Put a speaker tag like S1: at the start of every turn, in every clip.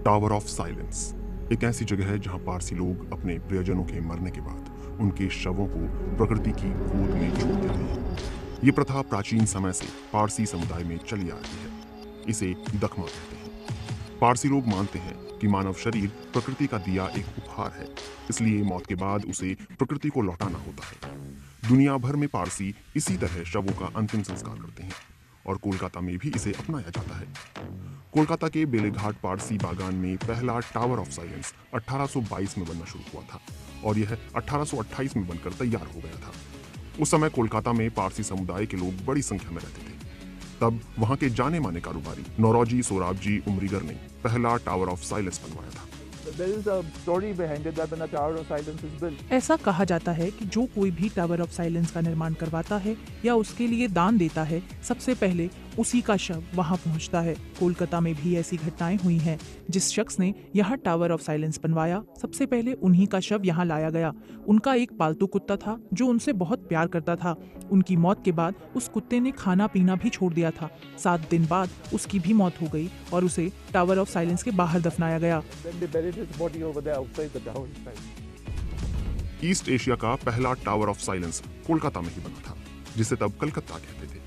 S1: Tower of silence एक ऐसी जगह है जहां पारसी लोग अपने प्रियजनों के मरने के बाद उनके शवों को प्रकृति की गोद में छोड़ देते हैं। ये प्रथा प्राचीन समय से पारसी समुदाय में चली आ रही है। इसे दखमा कहते हैं। पारसी लोग मानते हैं कि मानव शरीर प्रकृति का दिया एक उपहार है, इसलिए मौत के बाद उसे प्रकृति को लौटाना होता है। दुनिया भर में पारसी इसी तरह शवों का अंतिम संस्कार करते हैं और कोलकाता में भी इसे अपनाया जाता है। कोलकाता के बेलेघाट पारसी बागान में पहला टावर ऑफ साइलेंस 1822 में बनना शुरू हुआ था और यह 1828 में बनकर तैयार हो गया था। उस समय कोलकाता में पारसी समुदाय के लोग बड़ी संख्या में रहते थे। तब वहां के जाने माने कारोबारी नौरोजी सोराबजी उमरीगर ने पहला टावर ऑफ साइलेंस बनवाया था।
S2: ऐसा कहा जाता है कि जो कोई भी टावर ऑफ साइलेंस का निर्माण करवाता है या उसके लिए दान देता है, सबसे पहले उसी का शव वहां पहुंचता है। कोलकाता में भी ऐसी घटनाएं हुई हैं। जिस शख्स ने यहाँ टावर ऑफ साइलेंस बनवाया, सबसे पहले उन्हीं का शव यहाँ लाया गया। उनका एक पालतू कुत्ता था जो उनसे बहुत प्यार करता था। उनकी मौत के बाद उस कुत्ते ने खाना पीना भी छोड़ दिया था। 7 दिन बाद उसकी भी मौत हो गई और उसे टावर ऑफ साइलेंस के बाहर दफनाया गया।
S1: ईस्ट एशिया का पहला टावर ऑफ साइलेंस कोलकाता में ही बना था, जिसे तब कलकत्ता कहते थे।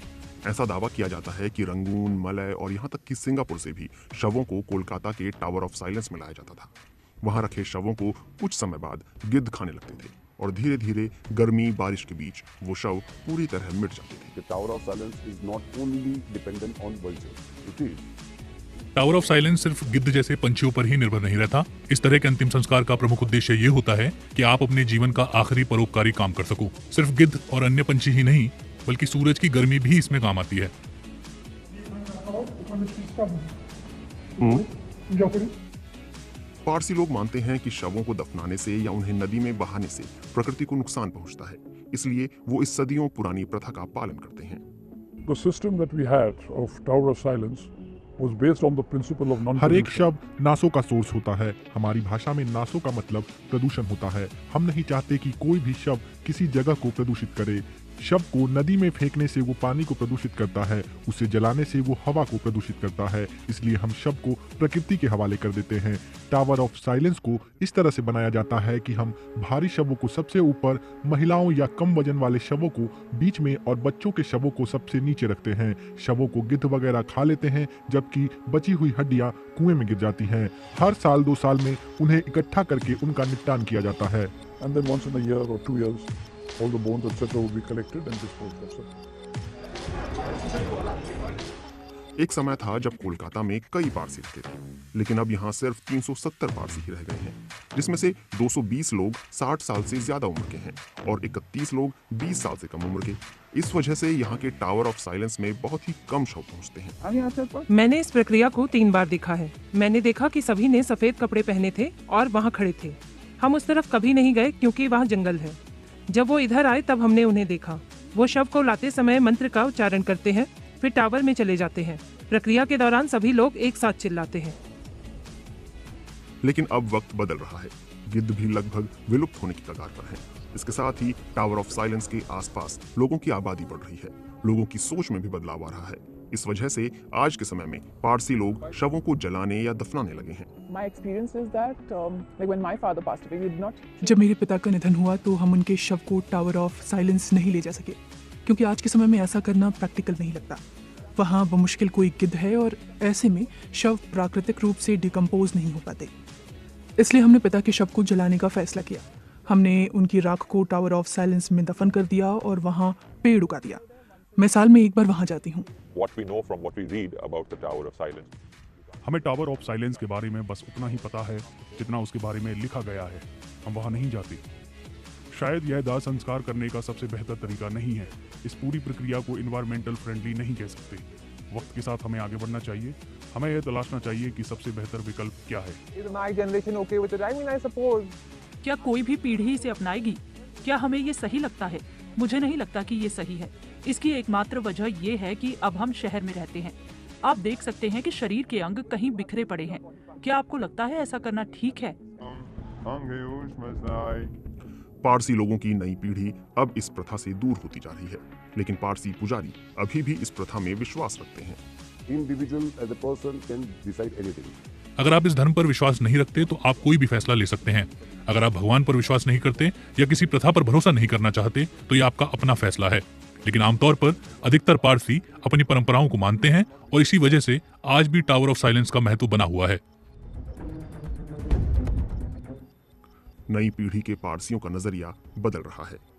S1: ऐसा दावा किया जाता है कि रंगून, मलय और यहाँ तक कि सिंगापुर से भी शवों को कोलकाता के टावर ऑफ साइलेंस में लाया जाता था। वहां रखे शवों को कुछ समय बाद गिद्ध खाने लगते थे और धीरे धीरे गर्मी बारिश के बीच वो शव पूरी तरह मिट जाते थे।
S3: Tower of silence is not only dependent on vultures, it is
S4: tower of silence सिर्फ गिद्ध जैसे पंछियों पर ही निर्भर नहीं रहता। इस तरह के अंतिम संस्कार का प्रमुख उद्देश्य ये होता है कि आप अपने जीवन का आखिरी परोपकारी काम कर सको। सिर्फ गिद्ध और अन्य पंछी ही नहीं, बल्कि सूरज की गर्मी भी इसमें काम आती है।
S1: पारसी लोग मानते हैं कि शवों को दफनाने से या उन्हें नदी में बहाने से प्रकृति को नुकसान पहुंचता है, इसलिए वो इस सदियों पुरानी प्रथा का पालन करते हैं।
S5: The system that we had of Tower of Silence was based on the principle of non-pollution.
S6: हर एक शब्द नासों का सोर्स होता है। हमारी भाषा में नासों का मतलब प्रदूषण होता है। हम नहीं चाहते कि कोई भी शब्द किसी जगह को प्रदूषित करे। शव को नदी में फेंकने से वो पानी को प्रदूषित करता है, उसे जलाने से वो हवा को प्रदूषित करता है, इसलिए हम शव को प्रकृति के हवाले कर देते हैं। टावर ऑफ साइलेंस को इस तरह से बनाया जाता है कि हम भारी शवों को सबसे ऊपर, महिलाओं या कम वजन वाले शवों को बीच में और बच्चों के शवों को सबसे नीचे रखते हैं। शवों को गिद्ध वगैरह खा लेते हैं, जबकि बची हुई हड्डियां कुएं में गिर जाती हैं। हर साल 2 साल में उन्हें इकट्ठा करके उनका निपटान किया जाता है।
S5: And then once in a year or 2 years, all the bones etc. will be collected and disposed of.
S1: एक समय था जब कोलकाता में कई पारसी रहते थे, लेकिन अब यहाँ सिर्फ 370 पारसी ही रह गए हैं, जिसमें से 220 लोग 60 साल से ज्यादा उम्र के हैं और 31 लोग 20 साल से कम उम्र के। इस वजह से यहाँ के टावर ऑफ साइलेंस में बहुत ही कम शव पहुँचते हैं।
S2: मैंने इस प्रक्रिया को 3 बार देखा है। मैंने देखा कि सभी ने सफेद कपड़े पहने थे और वहाँ खड़े थे। हम उस तरफ कभी नहीं गए क्योंकि वहाँ जंगल है। जब वो इधर आए तब हमने उन्हें देखा। वो शव को लाते समय मंत्र का उच्चारण करते हैं, फिर टावर में चले जाते हैं। प्रक्रिया के दौरान सभी लोग एक साथ चिल्लाते हैं।
S1: लेकिन अब वक्त बदल रहा है। गिद्ध भी लगभग विलुप्त होने की कगार पर हैं। इसके साथ ही टावर ऑफ साइलेंस के आसपास लोगों की आबादी बढ़ रही है। लोगों की सोच में भी बदलाव आ रहा है। इस वजह से आज के समय में पारसी लोग शवों को जलाने या दफनाने लगे हैं।
S2: जब मेरे पिता का निधन हुआ तो हम उनके शव को टावर ऑफ साइलेंस नहीं ले जा सके, क्योंकि आज के समय में ऐसा करना प्रैक्टिकल नहीं लगता। वहाँ बमुश्किल कोई गिद्ध है और ऐसे में शव प्राकृतिक रूप से डिकम्पोज नहीं हो पाते। इसलिए हमने पिता के शव को जलाने का फैसला किया। हमने उनकी राख को टावर ऑफ साइलेंस में दफन कर दिया और वहाँ पेड़ उगा दिया। मैं साल में एक बार वहाँ जाती हूँ।
S6: हमें टावर ऑफ साइलेंस के बारे में बस उतना ही पता है जितना उसके बारे में लिखा गया है। हम वहाँ नहीं जाते। शायद यह दाह संस्कार करने का सबसे बेहतर तरीका नहीं है। इस पूरी प्रक्रिया को इन्वायरमेंटल फ्रेंडली नहीं कह सकते। वक्त के साथ हमें आगे बढ़ना चाहिए। हमें यह तलाशना चाहिए कि सबसे बेहतर विकल्प क्या है।
S2: क्या कोई भी पीढ़ी इसे अपनाएगी? क्या हमें ये सही लगता है? मुझे नहीं लगता कि ये सही है। इसकी एकमात्र वजह ये है कि अब हम शहर में रहते हैं। आप देख सकते हैं कि शरीर के अंग कहीं बिखरे पड़े हैं। क्या आपको लगता है ऐसा करना ठीक है?
S1: पारसी लोगों की नई पीढ़ी अब इस प्रथा से दूर होती जा रही है, लेकिन पारसी पुजारी अभी भी इस प्रथा में विश्वास रखते हैं।
S3: Individual as a person can decide anything.
S4: अगर आप इस धर्म पर विश्वास नहीं रखते तो आप कोई भी फैसला ले सकते हैं। अगर आप भगवान पर विश्वास नहीं करते या किसी प्रथा पर भरोसा नहीं करना चाहते तो ये आपका अपना फैसला है। लेकिन आमतौर पर अधिकतर पारसी अपनी परंपराओं को मानते हैं और इसी वजह से आज भी टावर ऑफ साइलेंस का महत्व बना हुआ है।
S1: नई पीढ़ी के पारसियों का नजरिया बदल रहा है।